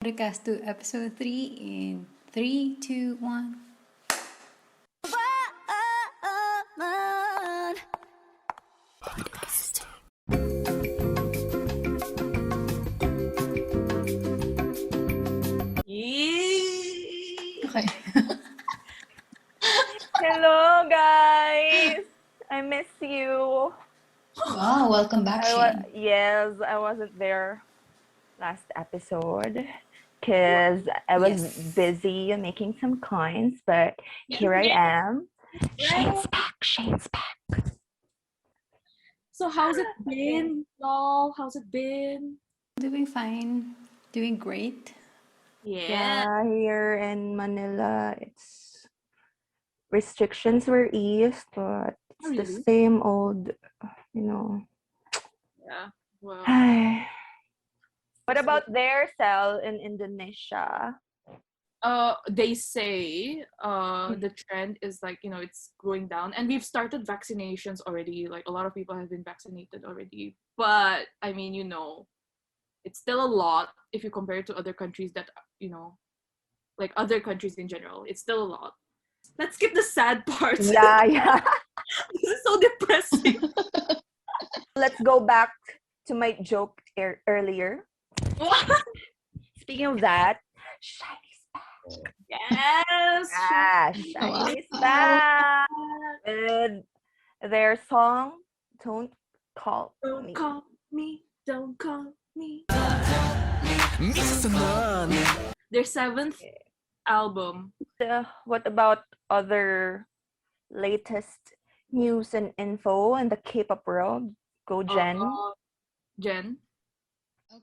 Podocasteu episode 3 in 3, 2, 1. Okay. Hello, guys. I miss you. Wow, welcome back, Shane. Yes, I wasn't there last episode because I was busy making some coins, but here I am. Shane's back. Shane's back. So how's it been, y'all? How's it been? Doing fine. Doing great. Yeah, here in Manila, it's restrictions were eased, but it's the really? same old, you know. Yeah. Well, What about their cell in Indonesia? they say the trend is like, it's going down, and we've started vaccinations already. Like a lot of people have been vaccinated already. But I mean, it's still a lot if you compare it to other countries that, like other countries in general. It's still a lot. Let's skip the sad parts. Yeah. This is so depressing. Let's go back to my joke earlier. Speaking of that, Shiny's back. Yes. Yeah, Shiny's back with their song "Don't Call Don't Me." call me. Don't call me. Their 7th album. What about other latest news and info in the K-pop world? Go, Jen. Jen.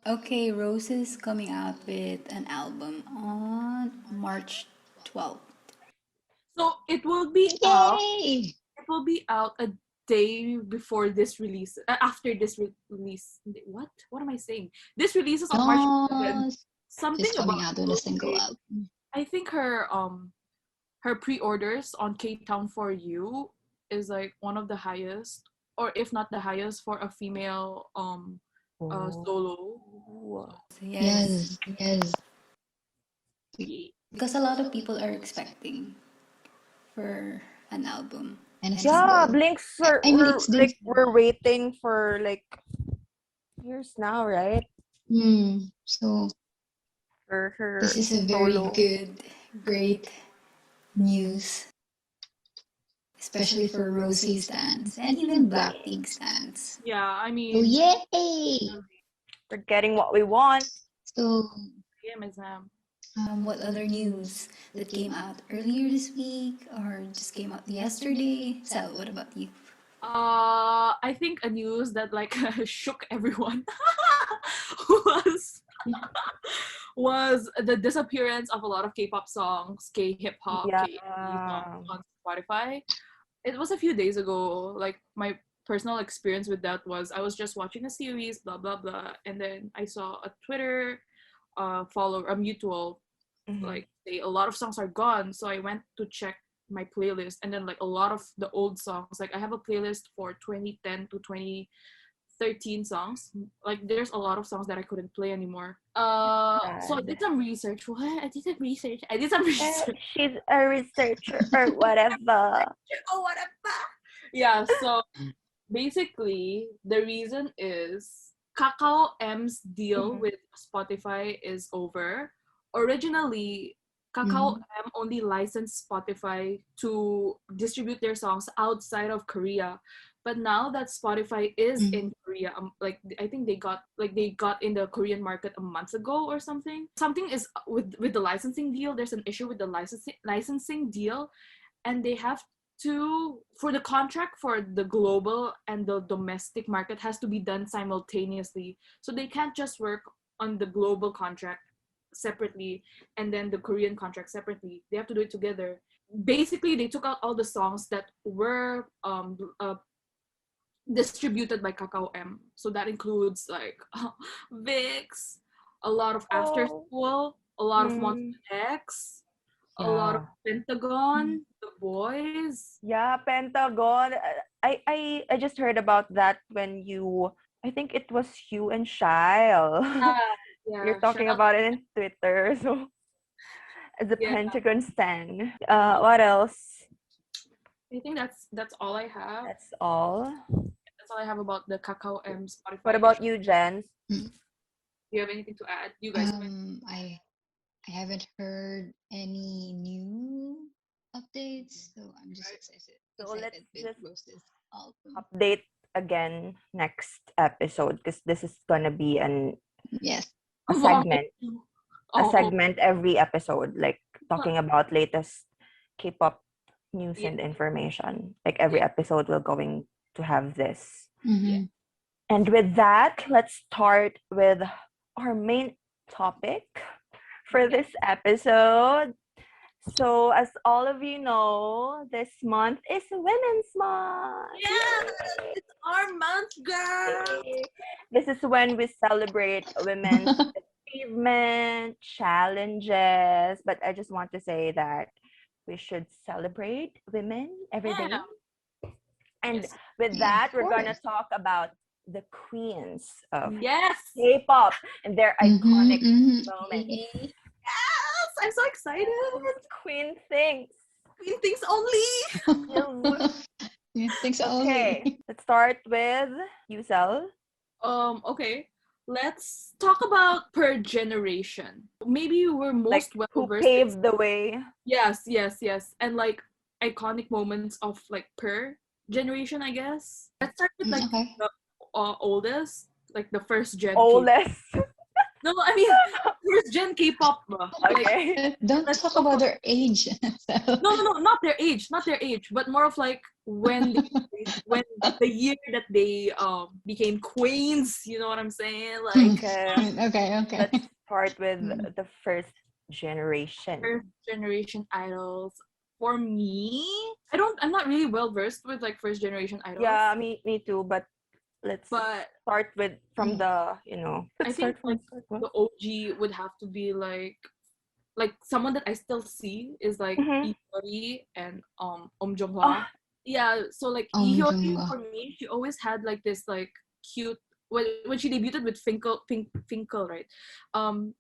Okay, Rose is coming out with an album on March 12th. So it will be out. It will be out a day before this release. After this release. What? What am I saying? This releases on March 11th. Something She's coming about out with a single album. I think her pre-orders on K-Town for You is like one of the highest, or if not the highest, for a female solo. Yes. Because a lot of people are expecting for an album. And yeah, Blinks we're waiting for like years now, right? So For her this is a very great news. Especially for Rosie stands and even Blackpink stands. Yeah, I mean, yay! We're getting what we want. So, yeah, Ms. Ham. What other news that came out earlier this week or just came out yesterday? Sal, what about you? I think a news that like shook everyone was the disappearance of a lot of K-pop songs, K-hip hop, K-songs on Spotify. It was a few days ago. Like my personal experience with that was I was just watching a series, blah blah blah, and then I saw a Twitter a mutual like say a lot of songs are gone. So I went to check my playlist, and then like a lot of the old songs, like I have a playlist for 2010 to 2013 songs. Like there's a lot of songs that I couldn't play anymore. So I did some research. I did some research. She's a researcher or whatever. Oh, whatever. Yeah, so basically the reason is Kakao M's deal with Spotify is over. Originally, Kakao M only licensed Spotify to distribute their songs outside of Korea, but now that Spotify is in Korea, like I think they got in the Korean market a month ago or something. Something is with the licensing deal. There's an issue with the licensing deal, and they have to, for the contract for the global and the domestic market has to be done simultaneously. So they can't just work on the global contract separately and then the Korean contract separately. They have to do it together. Basically, they took out all the songs that were distributed by Kakao M. So that includes like VIX, a lot of After School, a lot of Monster X, a lot of Pentagon, The Boys. Yeah, Pentagon. I just heard about that when I think it was you and Shile. Yeah, You're talking shout out. about it in Twitter, so as a Yeah, Pentagon stan. What else? I think that's all I have. That's all. That's all I have about the Kakao M What Spotify about issue. you, Jen? Mm. Do you have anything to add? You guys. I haven't heard any new updates, so I'm just So let's excited with just Rose's album. update again next episode because this is gonna be Yes. a segment. A Oh, segment every episode, like talking about latest K-pop news Yeah. and information. Like every Yeah. episode we're going to have this. Mm-hmm. And with that, let's start with our main topic for this episode. So, as all of you know, this month is Women's Month. Yeah, it's our month, girl. Yay! This is when we celebrate women's achievement, challenges. But I just want to say that we should celebrate women every day. Yeah. And Yes. with Yeah, that, of we're going to course. talk about the queens of Yes. K-pop and their iconic moments. AKA. Yes. I'm so excited. Queen things. Queen things only. Yeah, thanks Okay, only. let's start with Yusel. Okay. Let's talk about per generation. Maybe we're Like most well who versed. paved the way. Yes. And like iconic moments of like per generation, I guess. Let's start with like Okay. the oldest, like the first gen. Oldest. No, I mean first gen K-pop. Like, Okay. Don't let's talk talk about their age. no, not their age, but more of like when when the year that they became queens. You know what I'm saying? Like Okay. Okay. Let's start with Mm. the first generation. first generation idols. For me, I'm not really well versed with like first generation idols. Yeah, me too. But let's But start with from the I think like the OG would have to be like someone that I still see is like Mhm. Iori and Jong-hwa. Oh, Yeah, so like Iori for me, she always had like this like cute when she debuted with Finkel, right?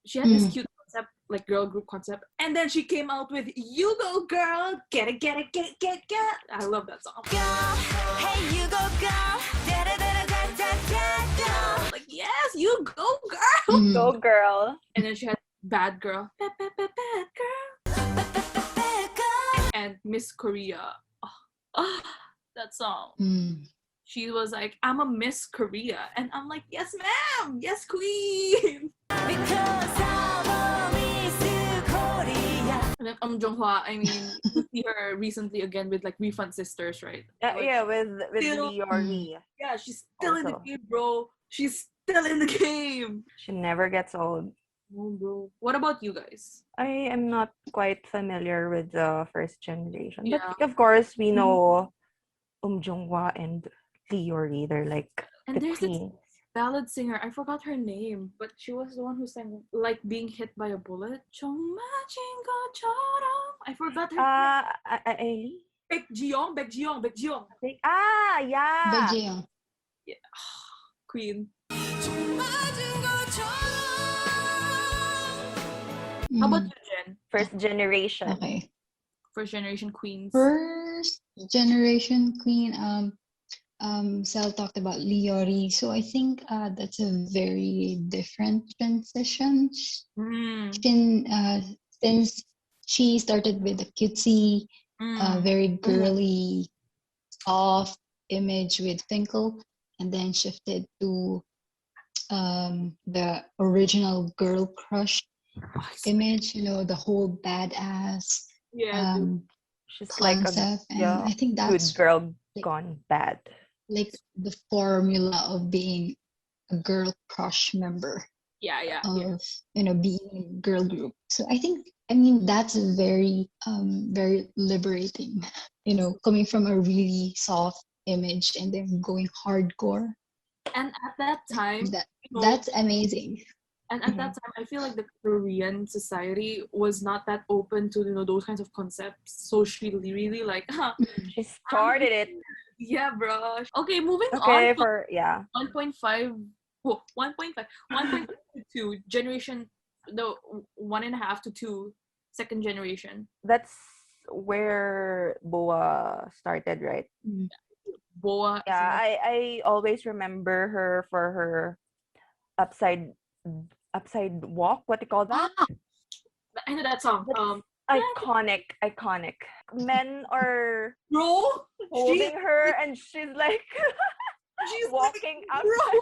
She had this cute concept, like girl group concept, and then she came out with "You Go Girl, Get It, Get It, Get It, Get It, Get It." I love that song. Girl, hey, you go, girl. Da-da-da-da-da-da-da. Like yes, you go girl. go girl. And then she had Bad Girl, Bad Girl, and Miss Korea. Oh, that song. She was like, "I'm a Miss Korea," and I'm like, "Yes, ma'am. Yes, queen." Because I'm a Miss Korea. And then Jong-hwa, I mean, you see her recently again with like Refund Sisters, right? Like, Yeah, with still- Liori. yeah, she's still in the Also. game, bro. She's still in the game. She never gets old. Oh, bro. What about you guys? I am not quite familiar with the first generation. Yeah. But of course, we know Jong-hwa and Liori. They're like And the there's this queens. ballad singer. I forgot her name, but she was the one who sang like being hit by a bullet. 정말 것처럼. I forgot her name. Ailey? Baekjeong. Yeah. Baekjeong. Yeah. Queen. How about you, Jen? First generation. Okay. First generation queens. First generation queen. Sal talked about Liori, so I think that's a very different transition. Since she started with a cutesy, very girly, soft image with Finkel, and then shifted to the original girl crush image. You know, the whole badass She's concept, like and I think that's good girl like, gone bad. like the formula of being a girl crush member of being a girl group. So I mean that's very very liberating, coming from a really soft image and then going hardcore. And at that time, that's amazing. And at that time, I feel like the Korean society was not that open to those kinds of concepts. So she really like, she started it. Yeah, bro. Okay, moving on. Okay, for 1.5. 1.5 two generation, the 1.5 to 2 second generation. That's where Boa started, right? Boa. Yeah, I always remember her for her upside walk. What do you call that? I know that song. Iconic. Men are Bro, holding her and she's like she's walking like, outside.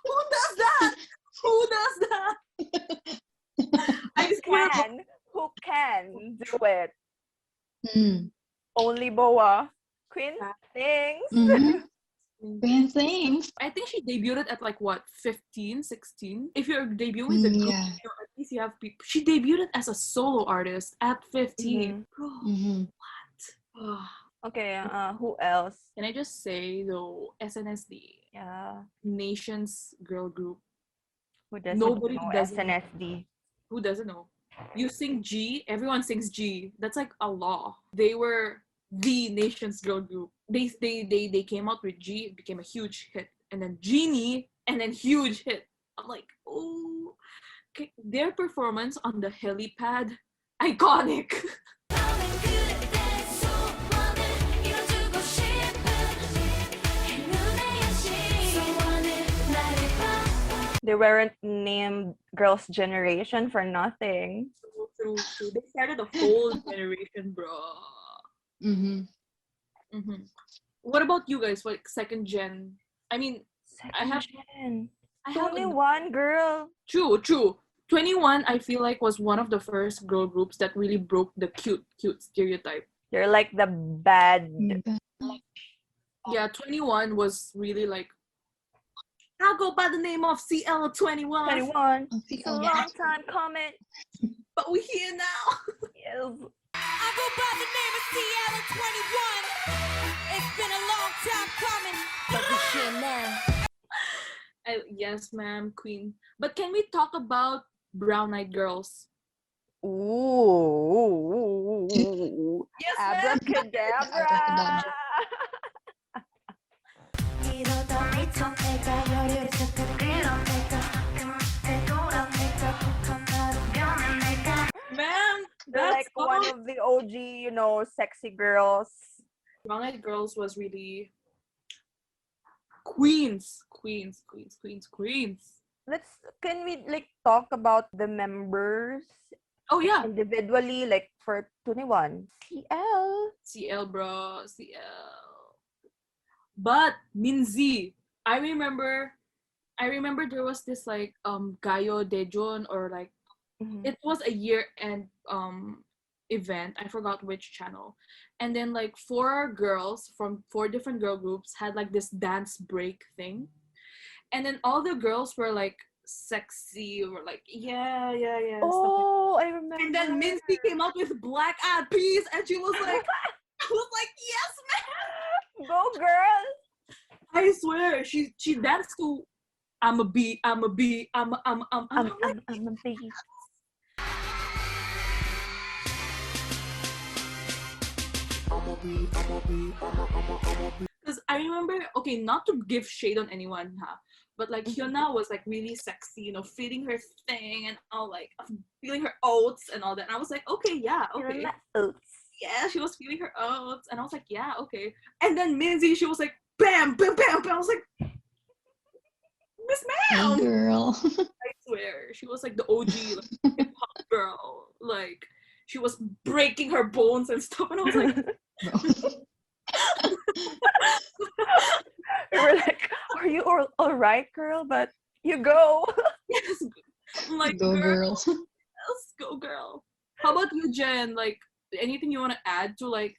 Who does that? Who does that? I swear. Who can do it? Mm. Only Boa. Queen things. Mm-hmm. Queen things. I think she debuted at like what, 15, 16? If you're debuting with a group, Yeah. at least you have people. She debuted as a solo artist at 15. Bro, what? Okay, who else? Can I just say though, SNSD, Yeah. Nation's girl group. Who doesn't Nobody know doesn't SNSD? Who doesn't know? You sing G, everyone sings G. That's like a law. They were the Nation's girl group. They came out with G, it became a huge hit. And then Genie, and then huge hit. I'm like, oh. Okay. Their performance on the helipad, iconic. They weren't named Girls' Generation for nothing. True. They started a whole generation, bro. What about you guys? Like second gen? I mean, I have 21 girl. True. 21, I feel like, was one of the first girl groups that really broke the cute stereotype. They're like the bad. Yeah, 21 was really like, I'll go by the name of CL21. 21. It's a long time coming. But we're here now. Yes. I go by the name of CL21. It's been a long time coming, but we're here now. Yes, ma'am, queen. But can we talk about Brown Eyed Girls? Ooh. Yes, Abracadabra. Ma'am, They're like one of the OG, sexy girls. Brown Eyed Girls was really Queens. Can we talk about the members? Oh yeah, individually, like for 21. CL bro, CL. But Minzy, I remember there was this like Gayo Dejon, or like it was a year-end event. I forgot which channel. And then like 4 girls from 4 different girl groups had like this dance break thing. And then all the girls were like sexy, or like yeah. Oh, like I remember. And then Minzy came up with Black Eyed Peas, and she was like, I was like, yes, man, go girl. I swear, she danced to I'm a bee, I'm a bee, I'm a bee. Because I remember, okay, not to give shade on anyone, but like Hyuna was like really sexy, feeling her thing and all, like feeling her oats and all that. And I was like, okay, yeah, okay. Yeah, she was feeling her oats, and I was like, yeah, okay. And then Minzy, she was like, bam, bam, bam, bam. I was like, Miss Ma'am, hey girl. I swear, she was like the OG like, hip hop girl. Like she was breaking her bones and stuff, and I was like, we were like, are you all right, girl? But you go. Yes, I'm like, go girl. Let's go, girl. How about you, Jen? Like, anything you want to add to like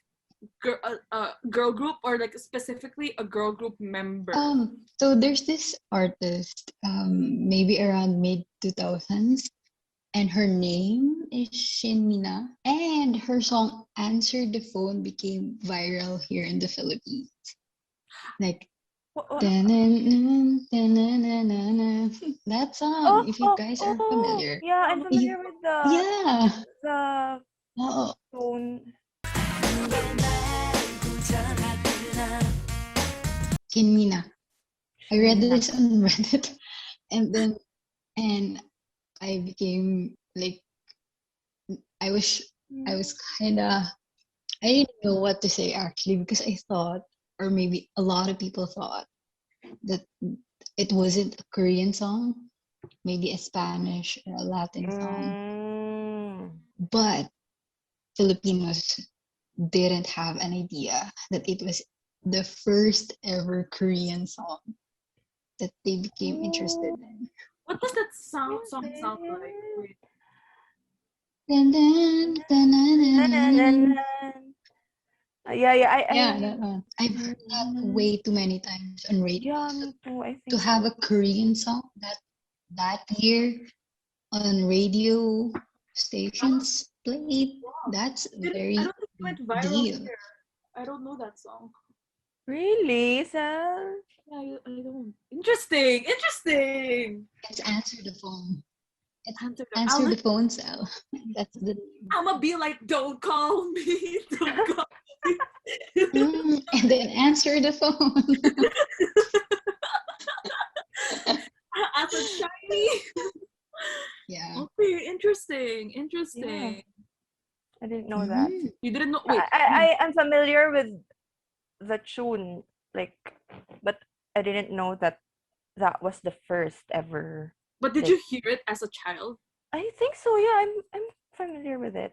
girl group, or like specifically a girl group member? So there's this artist, maybe around mid 2000s, and her name is Shin Mina, and her song "Answer the Phone" became viral here in the Philippines. Like, that song. If you guys are familiar, yeah, I'm familiar with the phone. Shin Mina. I read Mina. this on Reddit, and I became like I was kind of I didn't know what to say actually because I thought, or maybe a lot of people thought that it wasn't a Korean song, maybe a Spanish or a Latin song, but Filipinos didn't have an idea that it was the first ever Korean song that they became interested in. What does that song sound like? Wait. Dun, dun, dun, dun, dun, dun. Yeah, That one. I've heard that way too many times on radio. Yeah, me too. I think To have a Korean song that year on radio stations played, that's very I don't think it went viral deal. here. I don't know that song. Really, Sal? Yeah, I don't. Interesting. It's Answer the Phone. It's Answer Answer the Phone, Sal. That's the I'ma be like, don't call me. Don't call me. and then Answer the Phone. As a shiny. Yeah. Okay, interesting. Yeah. I didn't know that. You didn't know? Wait. I am familiar with the tune, like, but I didn't know that was the first ever. But did you hear it as a child? I think so. Yeah, I'm familiar with it.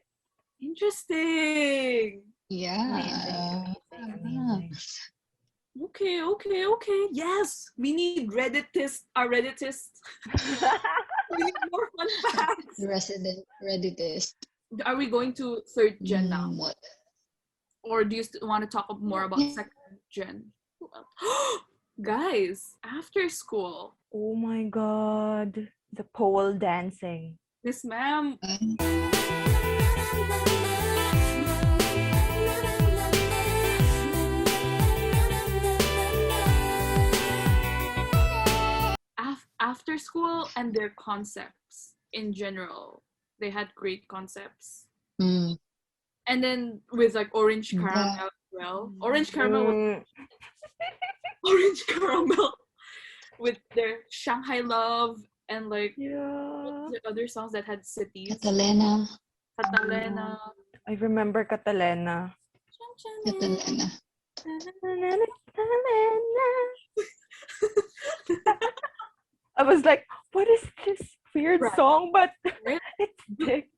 Interesting. Yeah. Amazing. Okay. Yes, we need Redditist. We need more fun facts. Resident Redditist. Are we going to third gen now? What? Or do you want to talk more about second gen? Guys, after school. Oh my god. The pole dancing. Miss Ma'am. After school and their concepts in general. They had great concepts. And then with like orange caramel as well. Orange caramel with their Shanghai Love and like the other songs that had cities. Catalina. I remember Catalina. I was like, what is this weird song? But it's big.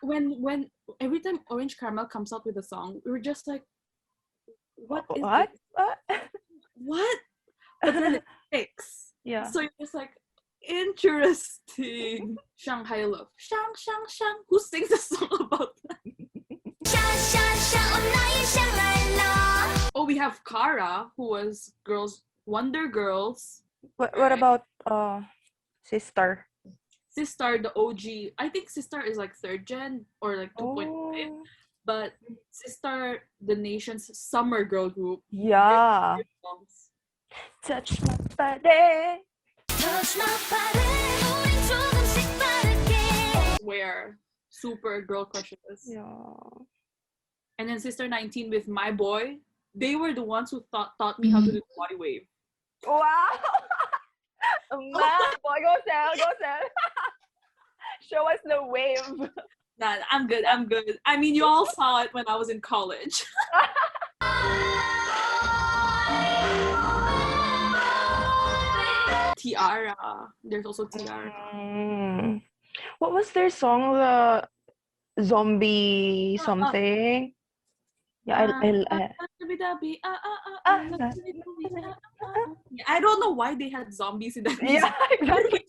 When every time Orange Caramel comes out with a song, we were just like, what? What? But then it sticks. Yeah. So you're just like, interesting. Shanghai Love. Shang. Who sings a song about that? Oh, we have Kara, who was Wonder Girls. What about Sister? Sister, the OG. I think Sister is like third gen or like 2.5. But Sister, the nation's summer girl group. Yeah. Touch my body. Where super girl crushes. Yeah. And then Sister 19 with My Boy. They were the ones who taught me how to do body wave. Wow. Man, boy, go sell. Show us the wave. Nah, I'm good. I mean, you all saw it when I was in college. Tiara. There's also Tiara. What was their song? The zombie something. Yeah, I don't know why they had zombies in that music. Yeah, exactly.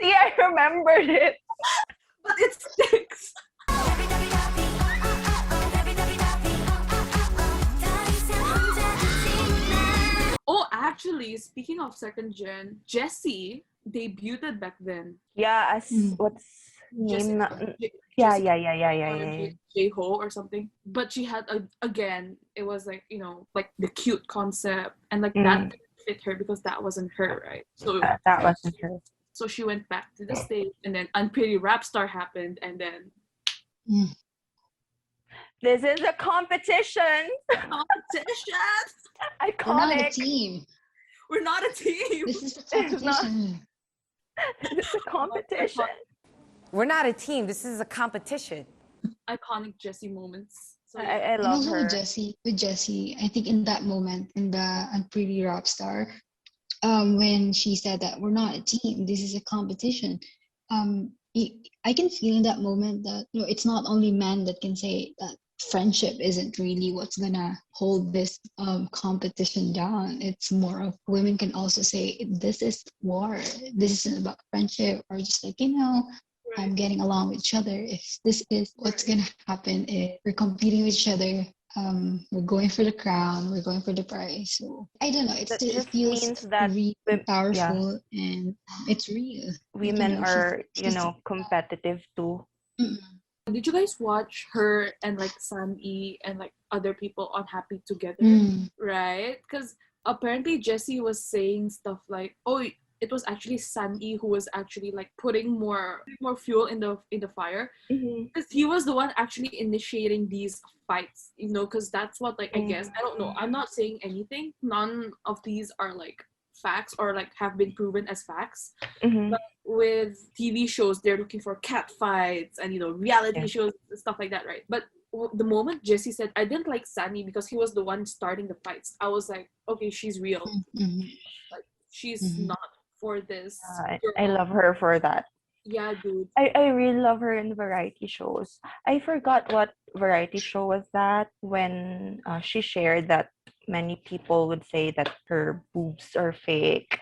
See, I remembered it. But it sticks. Oh, actually, speaking of second gen, Jessie debuted back then. Yeah, as what's name? Yeah. J-Ho or something. But she had again, it was like, like the cute concept and like that didn't fit her because that wasn't her, right? So that wasn't her. So she went back to the stage, and then Unpretty Rap Star happened, and then this is a competition. Iconic. We're not a team. We're not a team. This is a competition. This is a competition. We're not a team. This is a competition. Iconic Jessie moments. So I love her. With Jessie, I think in that moment, in the Unpretty Rap Star, when she said that we're not a team, this is a competition. I can feel in that moment that it's not only men that can say that friendship isn't really what's gonna hold this competition down. It's more of women can also say this is war. This isn't about friendship or just like getting along with each other. If this is what's gonna happen, if we're competing with each other, we're going for the crown, we're going for the prize. So I don't know. It feels that really powerful and it's real. Women are competitive too. Mm-hmm. Did you guys watch her and like Sunny and like other people on Happy Together? Right? Because apparently Jessie was saying stuff like, "Oh, it was actually Sunny who was actually like putting more fuel in the fire, because he was the one actually initiating these fights, because that's what I guess, I don't know, I'm not saying anything, none of these are like facts or like have been proven as facts, but with TV shows they're looking for cat fights and reality shows and stuff like that, right? But the moment Jessie said I didn't like Sunny because he was the one starting the fights, I was like, okay, she's real. Like she's not for this. I love her for that. Yeah, dude. I really love her in variety shows. I forgot what variety show was that when she shared that many people would say that her boobs are fake,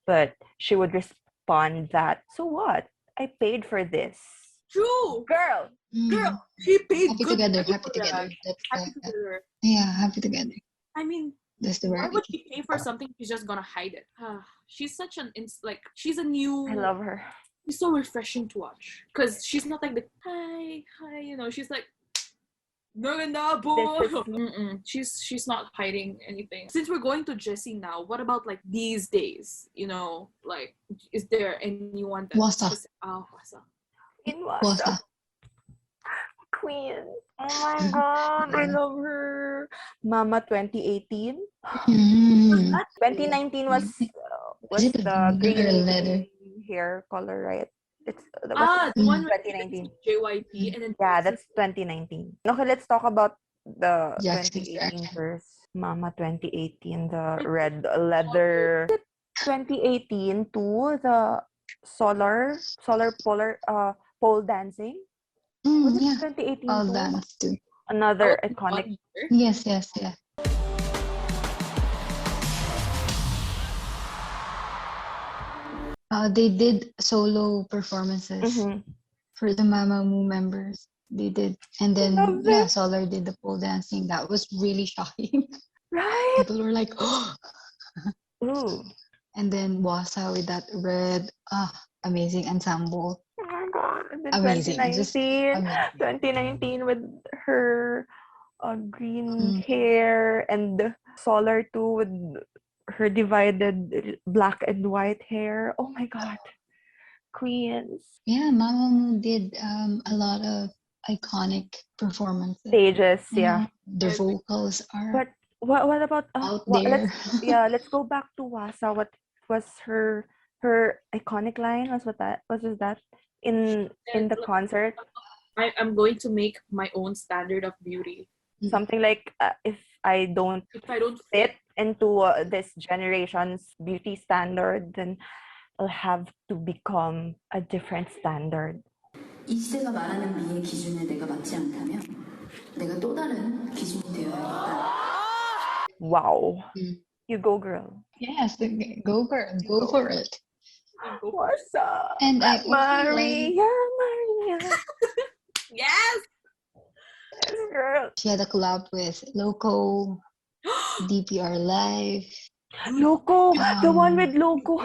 but she would respond that, so what? I paid for this. True. Girl. She paid Happy good together. money Happy for together. that. Happy together. Yeah, happy together. I mean, that's the why would she pay for something she's just gonna hide it? She's such an she's a new. I love her. She's so refreshing to watch because she's not like the hi, she's like she's not hiding anything. Since we're going to Jessie now, what about like these days? Like, is there anyone that Wasa. Wasa. In Wasa. Queen. Oh my god, I love her. Mama 2018. 2019 was the green hair color, right? The one 2019 JYP, and then that's 2019. Okay, let's talk about the Jackson 2018 first. Mama 2018, the red leather. 2018 to the solar pole dancing. Was it 2018 I'll dance too. Another iconic. Yes. They did solo performances for the Mamamoo members. They did, and then Solar did the pole dancing. That was really shocking. Right? People were like, "Oh!" Ooh. And then Wasa with that red, amazing ensemble. Oh my god! And then amazing. 2019 with her green hair, and Solar too with her divided black and white hair. Oh my god, Queens. Yeah, Mamamoo did a lot of iconic performances. Stages, Their vocals are. But what about out there? Let's go back to Wasa. What was her iconic line? Was that in the concert? I'm going to make my own standard of beauty. Something like if I don't fit into this generation's beauty standard, then I'll have to become a different standard. 이 시대가 말하는 미의 기준에 내가 맞지 않다면 내가 또 다른 기준이 되어야겠다. Wow. You go, girl. Yes, go girl. Go for it. What's up? And Maria. Yes, girl. She had a collab with Loco, DPR Live. Loco, the one with Loco.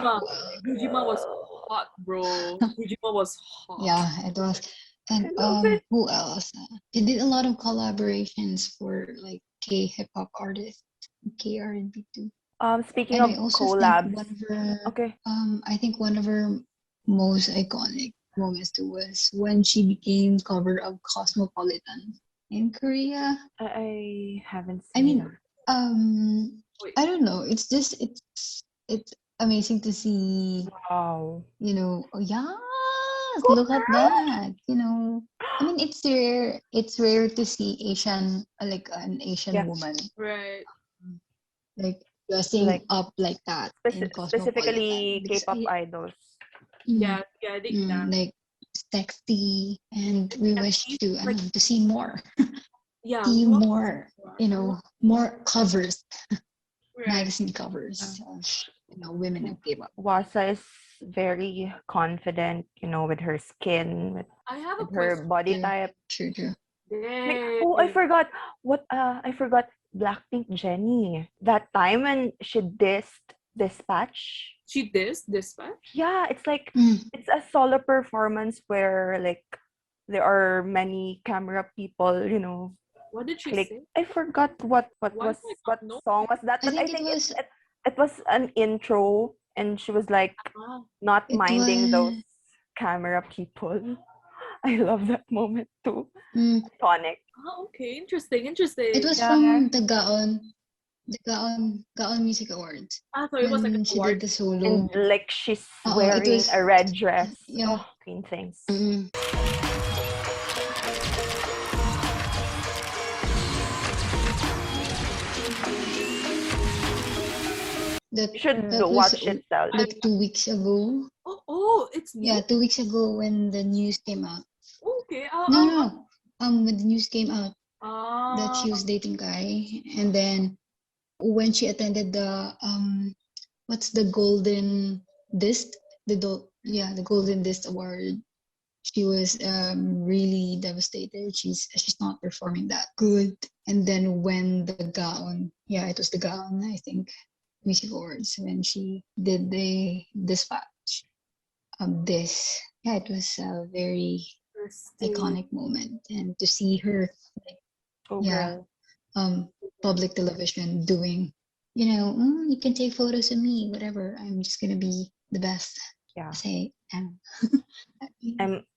Gujima was hot, bro. Gujima was hot. Yeah, it was. And who else? They did a lot of collaborations for like K-hip hop artists, K R&B too. Speaking of collabs, I think one of her most iconic moments too was when she became cover of Cosmopolitan in Korea. I haven't I seen mean, that. Wait. I don't know. It's just it's amazing to see. Wow. Oh yes, look at that. I mean, it's rare. It's rare to see Asian, like an Asian Yeah. woman, Right. like dressing Like up like that in Cosmopolitan. specifically Because K-pop idols. mm, Yeah, I think that. like sexy, and we At wish least, to like, to see more, yeah, see we want more, more. more covers, Right. magazine covers of women in K-pop. Wasa is very confident, with her skin, with, I have a her question. body True, type. true, true. Like, Dang. oh, I forgot I forgot Blackpink Jennie. That time when she dissed Dispatch. She dispatch? Yeah, it's like Mm. it's a solo performance where like there are many camera people, What did she like say? I forgot what Why was do I what not know? song was that, I but I think it think was it was an intro and she was like Ah, not it minding those was camera people. I love that moment too. mm, Iconic. okay. Interesting. it was Yeah. from the Gaon Music Awards So it was like an when she award. did the solo. And like she's It wearing was a red dress. yeah. Oh, Queen things. Mm. That You should that was watch it, Sal. like 2 weeks ago. It's new? Yeah, 2 weeks ago when the news came out. Okay. No. When the news came out that Ah, she was dating Guy, and then when she attended the what's the golden disc, the golden disc award, she was really devastated. She's not performing that good. And then when the Gaon, yeah, it was the Gaon, I think, Music Awards, when she did the dispatch of this, yeah, it was a very interesting. iconic moment, and to see her, like, Oh, yeah, girl. public television doing, you can take photos of me, whatever. I'm just gonna be the best. Yeah. Say, I'm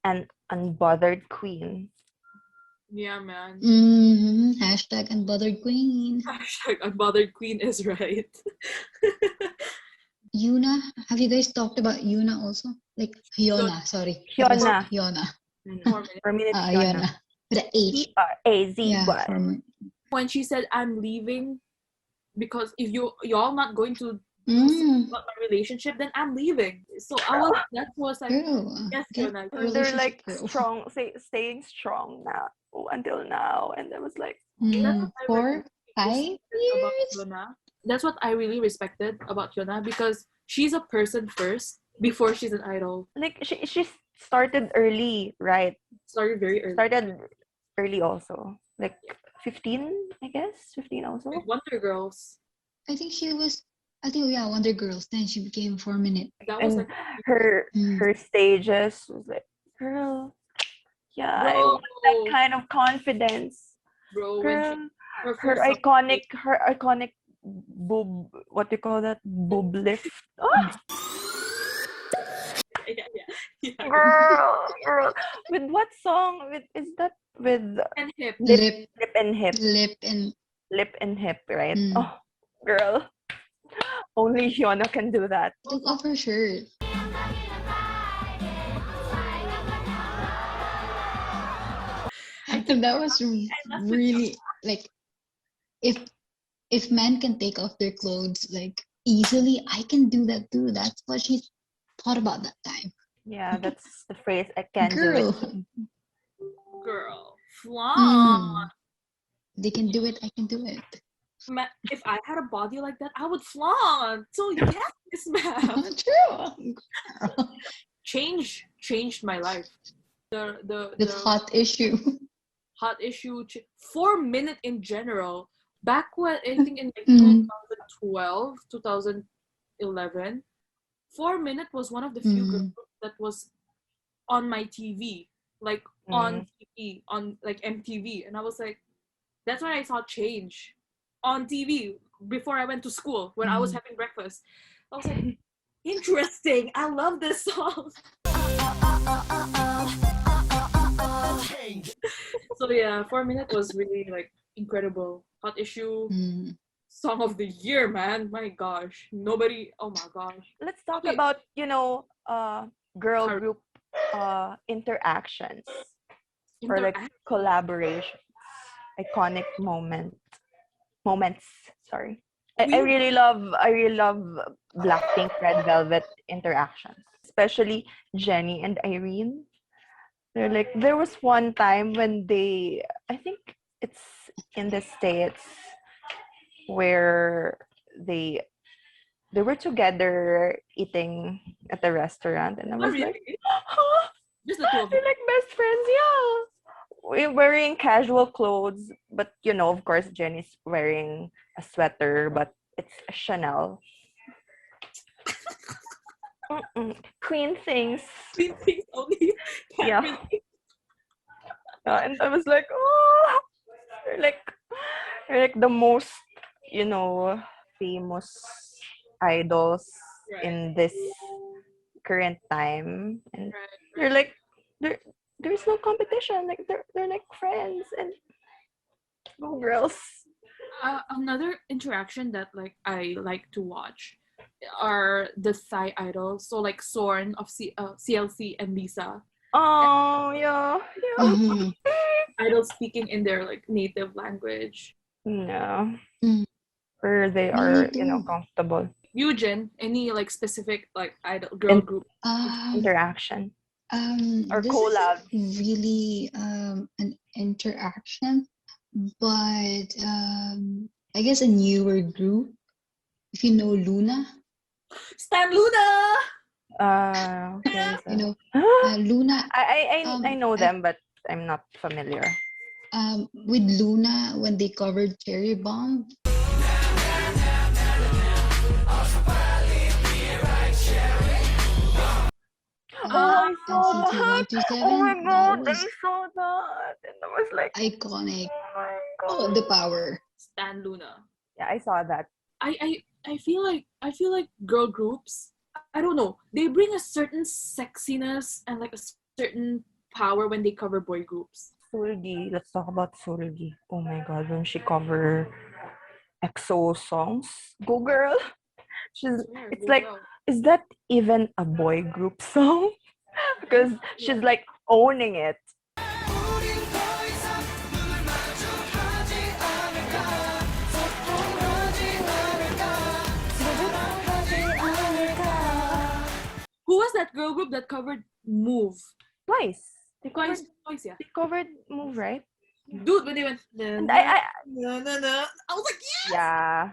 an unbothered queen. Yeah, man. Hashtag unbothered queen. Hashtag unbothered queen is right. Yuna, have you guys talked about Yuna also? Like Hyuna, sorry. That was Hyuna. Hyuna. 4 minutes. For me, it's Hyuna. With an H. Yeah, Hyuna. When she said, I'm leaving because if y'all not going to do something about my relationship, then I'm leaving. So that was like, Girl, yes, get Fiona. a They're relationship, like girl. strong, staying strong now until now, and I was like, That's what I 4, 5 respected about years. Fiona. That's what I really respected about Fiona because she's a person first before she's an idol. like she started early, right? Started very early. Started early also, like 15, I guess 15 also. Like Wonder Girls. I think yeah, Wonder Girls. Then she became 4 Minute. That was And like her stages was like, girl, yeah, I want that kind of confidence. Bro, Girl, her her first song- iconic boob, what do you call that, boob lift. Oh, yeah. girl, with what song? Is that with And hip. Lip and hip, and lip and hip, right? Mm. Oh, girl, only Hyuna can do that. took off her shirt. And that was really like, if men can take off their clothes like easily, I can do that too. That's what she thought about that time. Yeah, that's the phrase. I can do Girl, it. Girl. Flaunt. they can do it. I can do it. If I had a body like that, I would flaunt. So yes, ma'am. True. Girl. Changed my life. The hot issue. Hot issue 4 minute in general. Back when I think in like 2012, 2011, 4 minute was one of the few girl groups that was on my TV, like on TV, on like MTV, and I was like, that's when I saw change on TV before I went to school when I was having breakfast. I was like, interesting. I love this song. So yeah, 4 Minute was really like incredible. Hot issue. Song of the year, man. My gosh. Nobody. Oh my gosh. Let's talk about, girl group interactions or like collaboration. Iconic moments. Sorry. I really love Blackpink Red Velvet interactions, especially Jennie and Irene. They're like, there was one time when I think it's in the States, where they were together eating at a restaurant, and I was like, huh? Just the two of them. They're like best friends, yeah. We're wearing casual clothes, but of course, Jennie's wearing a sweater, but it's a Chanel. Queen things. Queen things only. Yeah. And I was like, oh, they're like the most, famous idols in this current time, and they're like, there's no competition. Like they're like friends, and go girls. Another interaction that like I like to watch are the Thai idols. So like Sorn of CLC and Lisa. Oh yeah. Idols speaking in their like native language. Yeah. Where they are, comfortable. Eugen, any like specific like idol girl group interaction or this collab? Is really an interaction, but I guess a newer group. If you know Luna. Stan Luna. Okay. So. Luna. I know them, but I'm not familiar. With Luna, when they covered Cherry Bomb. I saw that. Oh my god, I saw that. And I was like, iconic. Oh my god. Oh, the power. Stan Luna. Yeah, I saw that. I feel like girl groups, I don't know, they bring a certain sexiness and like a certain power when they cover boy groups. Sulgi, let's talk about Sulgi. Oh my god, when she cover EXO songs, go girl. It's like, is that even a boy group song? Because she's like owning it. Who was that girl group that covered Move? Twice. Twice, yeah. They covered Move, right? Dude, when they went, I was like, yes! Yeah.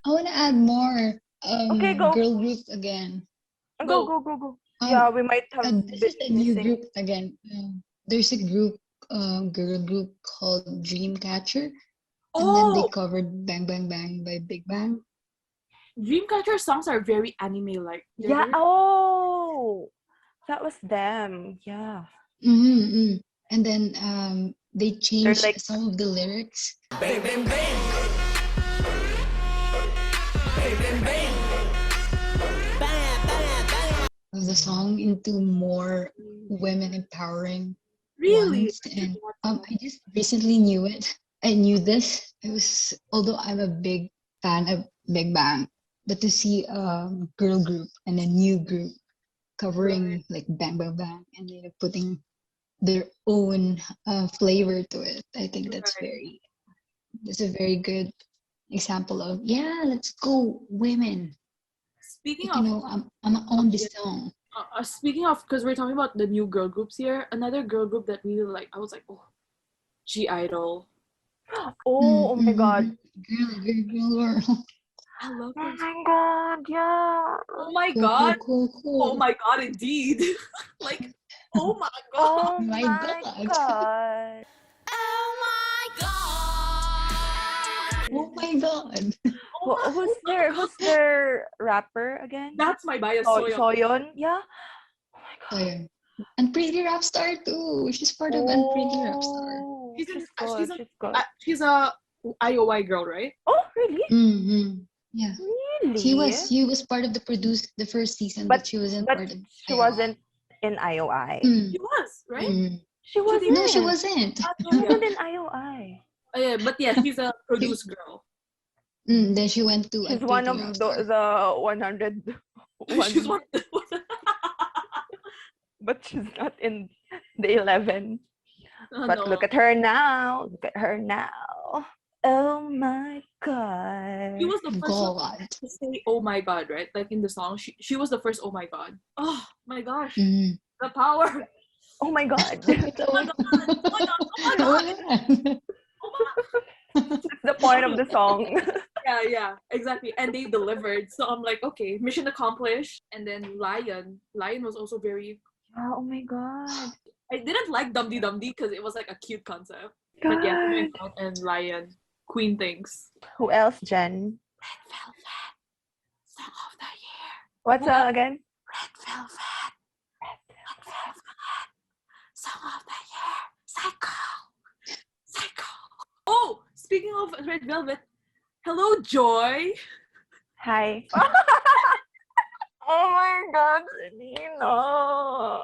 I want to add more Okay, go. girl groups again. Go. Yeah, we might have this is a new group again. There's a girl group called Dreamcatcher. And then they covered Bang Bang Bang by Big Bang. Dreamcatcher songs are very anime-like. Yeah. Oh, that was them. Yeah. And then they changed some of the lyrics. Bang, bang, bang. Bang, bang, bang. Of the song into more women empowering. Really? Ones. And I just recently knew it. I knew this. It was, although I'm a big fan of Big Bang, but to see a girl group and a new group covering like Bang Bang Bang and they're putting their own flavor to it, I think that's a very good example of let's go women. Speaking of, I'm on this song. Speaking of, because we're talking about the new girl groups here, another girl group that really like, I was like, oh, G-Idol. Oh my god. Girl. I love Oh my god, yeah. Oh my god. Cool. Oh my god, indeed. Like, oh my god. Oh my god. Oh my god. Who's their rapper again? That's my bias. Soyeon. Yeah. Oh my god. And Pretty Rap Star too. She's part of and Pretty Rap Star. She's a IOI girl, right? Oh, really? Mm-hmm. Yeah. Really? She was part of the first season, but she wasn't part of she IOI. wasn't in IOI. She was, right? She wasn't. No, she wasn't. She wasn't in IOI. Yeah, but yeah, she's a produced girl. Then she went to. She's one of the 100. She's one. But she's not in the 11. But No. look at her now. Look at her now. Oh my god. She was the first one to say "Oh my god," right? Like in the song, she was the first "Oh my god." Oh my gosh, the power! Oh my god. Oh my god! Oh my god! Oh my god! That's the point of the song. Yeah, exactly. And they delivered. So I'm like, okay, mission accomplished. And then Lion was also very. Oh my god. I didn't like Dumdy Dumdy because it was like a cute concept. But yeah, and Lion, Queen THINGZ. Who else, Jen? Red Velvet, Song of the Year. What's that again? Red Velvet. Red Velvet, Song of the Year. Psycho. Oh, speaking of Red Velvet, hello, Joy. Hi. Oh my god, Nino.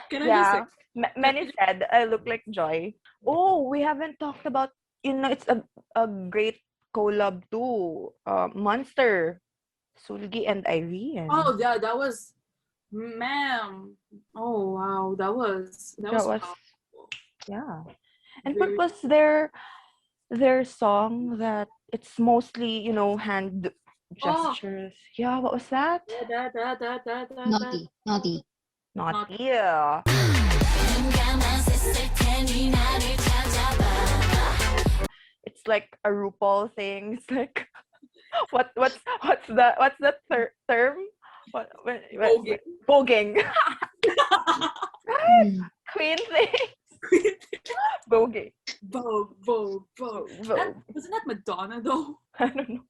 Can I just say? Many said I look like Joy. Oh, we haven't talked about, it's a great collab too. Monster, Sulgi and Irene. Oh yeah, that was, ma'am. Oh wow, that was powerful. Yeah. And what was their song that it's mostly, hand gestures? Yeah, what was that? Naughty. Yeah. It's like a RuPaul thing. It's like what's the term? Voguing. Queen thing. Voguing. Vogue. Wasn't that Madonna though? I don't know.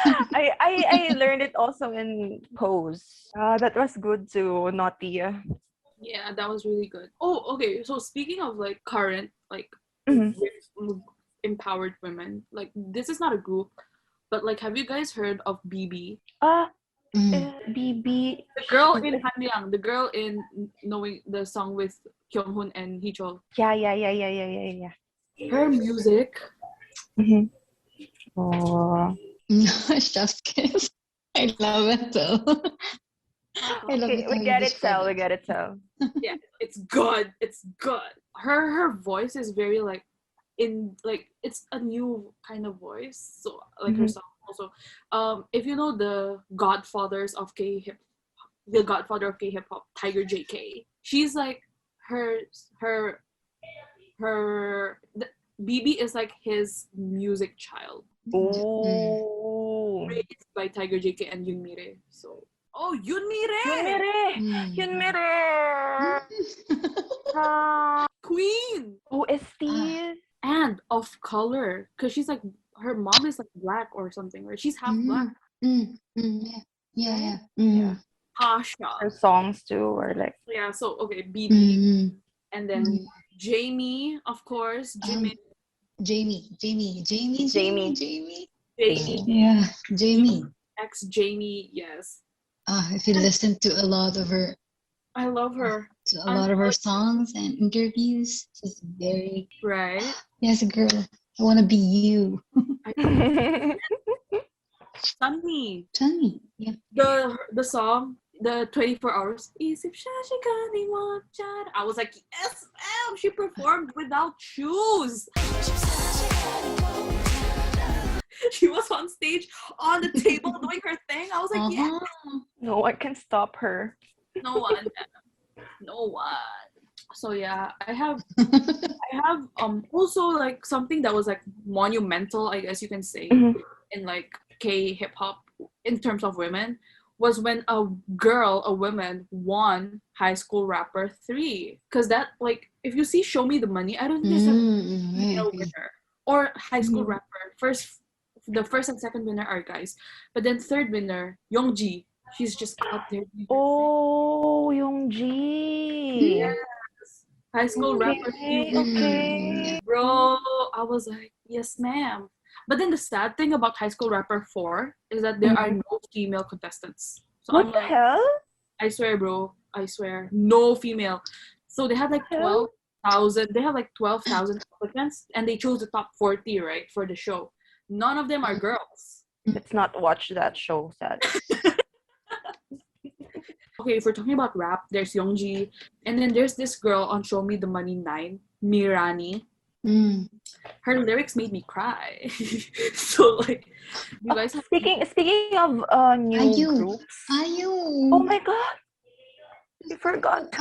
I learned it also in Pose. That was good too, Naughty. Yeah, that was really good. Oh, okay. So speaking of like current like empowered women, like this is not a group, but like have you guys heard of BB? BB. The girl in Hanliang, the girl in knowing the song with Kyunghoon and Heechul. Yeah. Her music. Oh. Chef's kiss. I love it though. I love it. We get it, Sel. Yeah, it's good. Her voice is very like it's a new kind of voice. So like her song also. If you know the godfather of K-hip hop, Tiger JK. She's like BB is like his music child. Oh. Raised by Tiger JK and Yoonmire. So Yoonmire. Queen. OST. And of color, because she's like her mom is like black or something, right? She's half black. Yeah. Tasha. Her songs too are like. Yeah. So okay, BB, and then Jamie, of course. Jamie. Yeah, Jamie. Jamie, yes. If you listen to a lot of her, I love her. To a lot of her songs and interviews, she's very right. Yes, girl. I want to be you. Sunny. Yeah. The song, the 24 hours. I was like, yes, ma'am. She performed without shoes. She was on stage on the table doing her thing. I was like, yeah. No one can stop her. No one. So yeah, I have also like something that was like monumental, I guess you can say, in like K hip hop in terms of women, was when a woman won High School Rapper 3. Because that, like, if you see Show Me the Money, I don't think there's a winner. Or High School Rapper. The first and second winner are guys. But then third winner, Youngji. She's just out there. Oh, Oh, Youngji. Yes. High School Rapper 2. Okay. Bro, I was like, yes, ma'am. But then the sad thing about High School Rapper 4 is that there are no female contestants. So What I'm the like, hell? I swear, bro. I swear. No female. So they had like 12,000. They have like 12,000 applicants, and they chose the top 40, right, for the show. None of them are girls. Let's not watch that show, sad. Okay, if we're talking about rap, there's Youngji, and then there's this girl on Show Me the Money 9, Mirani. Her lyrics made me cry. So like, you guys have Speaking of new groups. Oh my god, you forgot.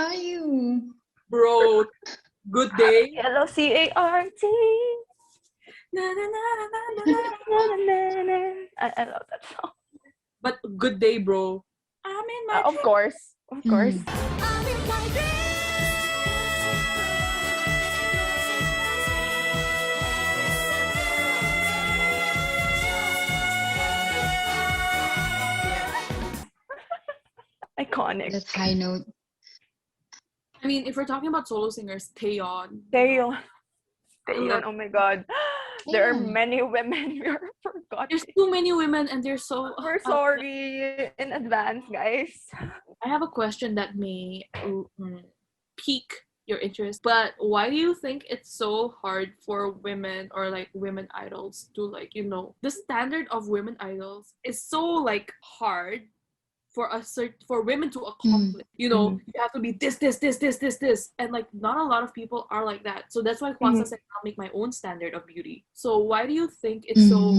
Bro, Good Day. LOCART. I love that song. But Good Day, bro. I'm in my Of course. I'm in my Iconic. That's high note. I mean, if we're talking about solo singers, Taeyeon. Taeyeon, oh my god. There are many women we are forgotten. There's too many women and they're so... We're sorry in advance, guys. I have a question that may pique your interest, but why do you think it's so hard for women or like women idols to like, you know, the standard of women idols is so like hard for for women to accomplish. You know, you have to be this, and like not a lot of people are like that. So that's why Kwasa said I'll make my own standard of beauty. So why do you think it's so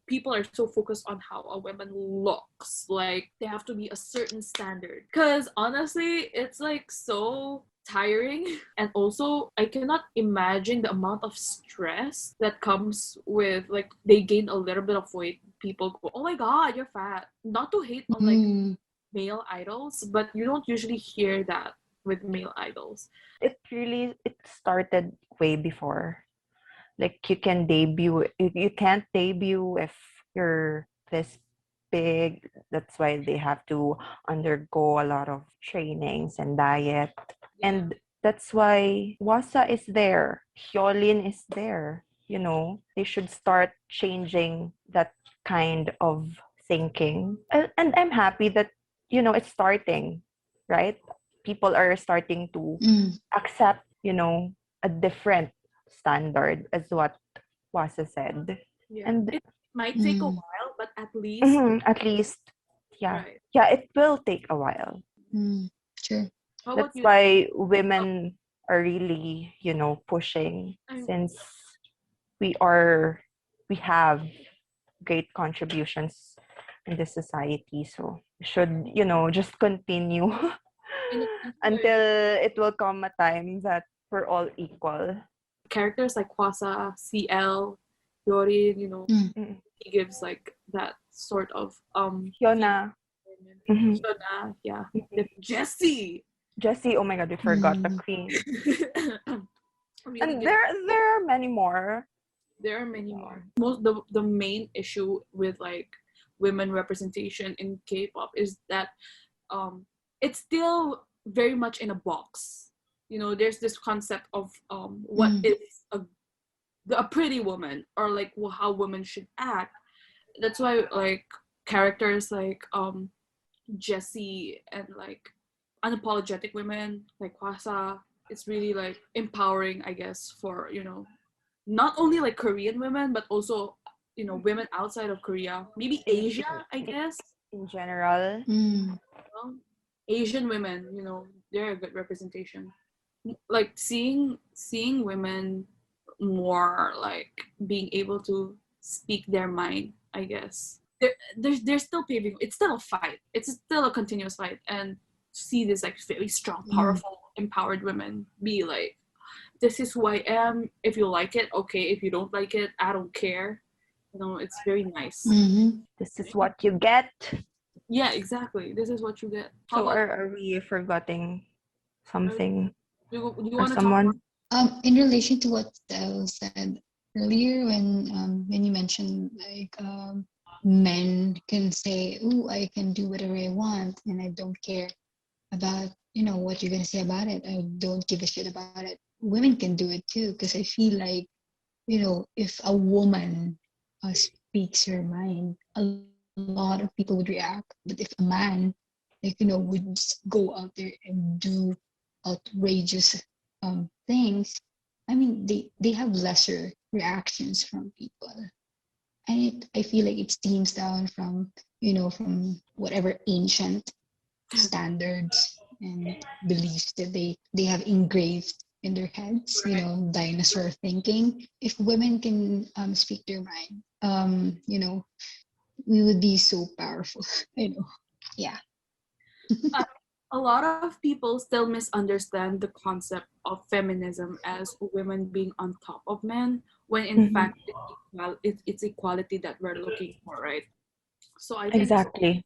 people are so focused on how a woman looks? Like they have to be a certain standard. Because honestly, it's like so tiring, and also I cannot imagine the amount of stress that comes with like they gain a little bit of weight. People go, oh my god, you're fat. Not to hate on like male idols, but you don't usually hear that with male idols. It started way before. Like you can't debut if you're this big. That's why they have to undergo a lot of trainings and diet. And that's why Wasa is there. Hyolyn is there. You know, they should start changing that kind of thinking. And I'm happy that, you know, it's starting, right? People are starting to accept, you know, a different standard as what Wasa said. Yeah. And it might take a while, but at least yeah. Right. Yeah, it will take a while. Sure. That's why women are really, you know, pushing, since we have great contributions in the society. So we should, you know, just continue until it will come a time that we're all equal. Characters like Kwasa, CL, Yori, you know, he gives like that sort of Hyuna. Hyuna, yeah. Jessie, oh my god, we forgot the queen. Really and good. there are many more. There are many more. The main issue with like women representation in K-pop is that it's still very much in a box. You know, there's this concept of what is a pretty woman, or like how women should act. That's why like characters like Jessie and like unapologetic women like Kwasa, it's really like empowering, I guess, for, you know, not only like Korean women, but also, you know, women outside of Korea, maybe Asia, I guess, in general. Asian women, you know, they're a good representation. Like seeing women more like being able to speak their mind, I guess. They're still paving. It's still a fight. It's still a continuous fight, and see this like very strong, powerful, empowered women be like, this is who I am. If you like it, okay. If you don't like it, I don't care. You know, it's very nice. This is what you get. Yeah, exactly. This is what you get. So are we forgetting something? Do you or want to someone? talk more? In relation to what Stell said earlier, when you mentioned like men can say, "Oh, I can do whatever I want and I don't care," about what you're gonna say about it. I don't give a shit about it. Women can do it too, because I feel like if a woman speaks her mind, a lot of people would react. But if a man, would just go out there and do outrageous things, I mean, they have lesser reactions from people, and I feel like it stems down from from whatever ancient standards and beliefs that they have engraved in their heads, dinosaur thinking. If women can speak their mind, we would be so powerful. Yeah. A lot of people still misunderstand the concept of feminism as women being on top of men, when in fact it's equality that we're looking for, right? So I think Exactly.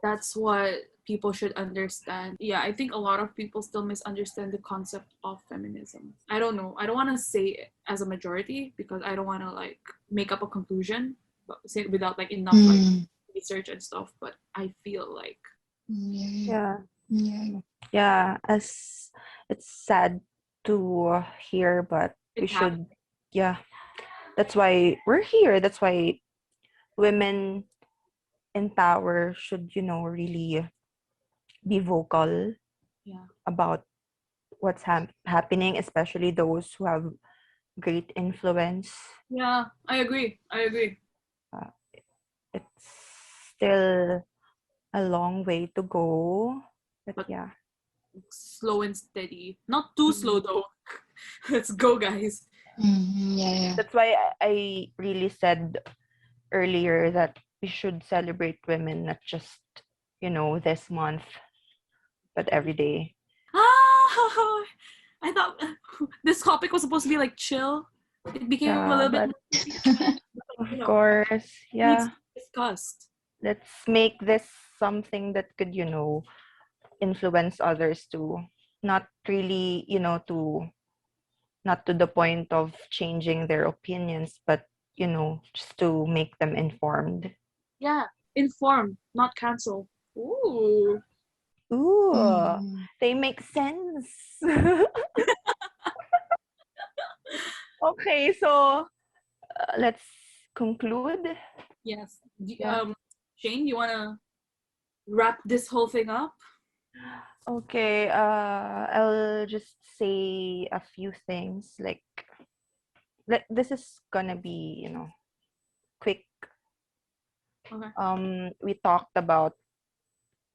that's what people should understand. Yeah, I think a lot of people still misunderstand the concept of feminism. I don't know. I don't want to say it as a majority because I don't want to like make up a conclusion, but say it without like enough like research and stuff. But I feel like Yeah. As it's sad to hear, but we it's happening. should. That's why we're here. That's why women in power should really be vocal about what's happening, especially those who have great influence. Yeah, I agree. It's still a long way to go, but yeah. Slow and steady. Not too slow though. Let's go, guys. Yeah. That's why I really said earlier that we should celebrate women, not just this month, but every day. I thought this topic was supposed to be like chill. It became a little bit of course, needs to be discussed. Let's make this something that could influence others too, not really not to the point of changing their opinions, but just to make them informed. Yeah, inform, not cancel. Ooh. They make sense. Okay, so let's conclude. Yes. Shane, you wanna wrap this whole thing up? Okay, I'll just say a few things. Like, this is gonna be quick. Okay. We talked about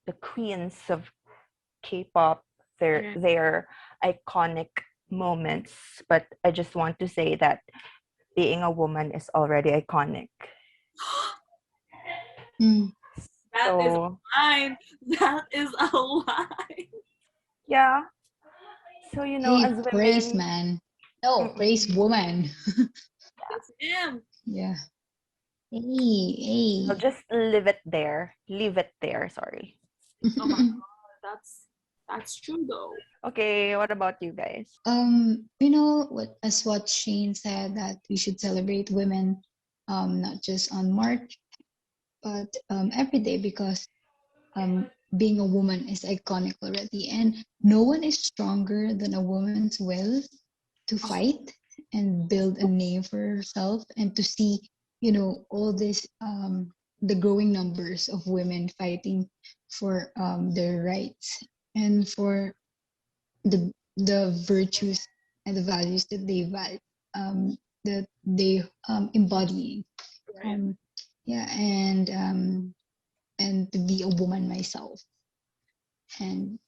the queens of K-pop, their iconic moments, but I just want to say that being a woman is already iconic. That is a line. That is a line. Yeah. So as women, praise man. No, praise woman. It's him. Yeah. Hey. I'll just leave it there. Sorry. Oh my god, that's true though. Okay, what about you guys? What Shane said, that we should celebrate women, not just on March, but every day, because being a woman is iconic already, and no one is stronger than a woman's will to fight and build a name for herself, and to see all this the growing numbers of women fighting for their rights, and for the virtues and the values that they embody. Yeah, and to be a woman myself, and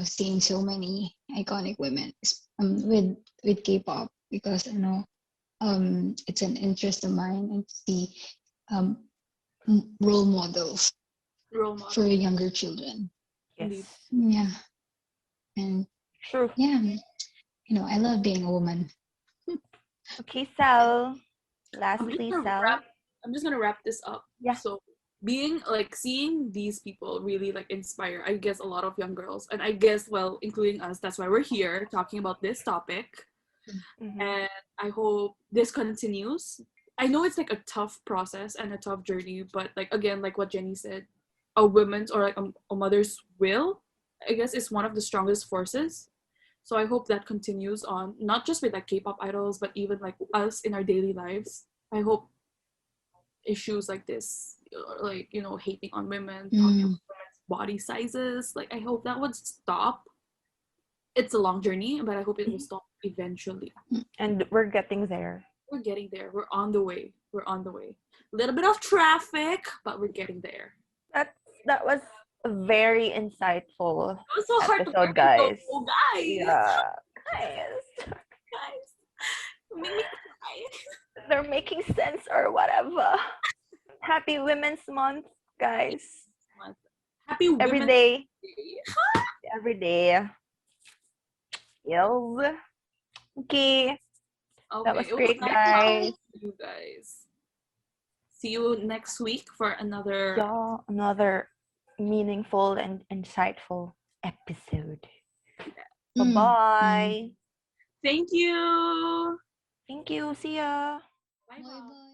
seeing so many iconic women with K-pop, because it's an interest of mine, and to see role models for younger children. Yes. Yeah. And true. Yeah, I love being a woman. Okay, Sal. Lastly, Sal. I'm just gonna wrap this up. Yeah. So seeing these people really like inspire, I guess, a lot of young girls, and I guess, well, including us, that's why we're here talking about this topic. And I hope this continues. I know it's like a tough process and a tough journey, but like, again, like what Jenny said, a woman's or like a mother's will I guess is one of the strongest forces. So I hope that continues on, not just with like K-pop idols, but even like us in our daily lives. I hope issues like this, like, you know, hating on women, talking about women's body sizes, like I hope that would stop. It's a long journey, but I hope it will stop eventually. And we're getting there. We're getting there. We're on the way. We're on the way. A little bit of traffic, but we're getting there. That was a very insightful It was so hard episode, to guys. Oh, guys. Yeah, guys. Make me cry. They're making sense or whatever. Happy Women's Month, guys. Happy Women's Every day. Every day. Yes. Okay. That was great, guys. You guys. See you next week for another meaningful and insightful episode. Bye-bye. Thank you. Thank you. See ya. Bye-bye.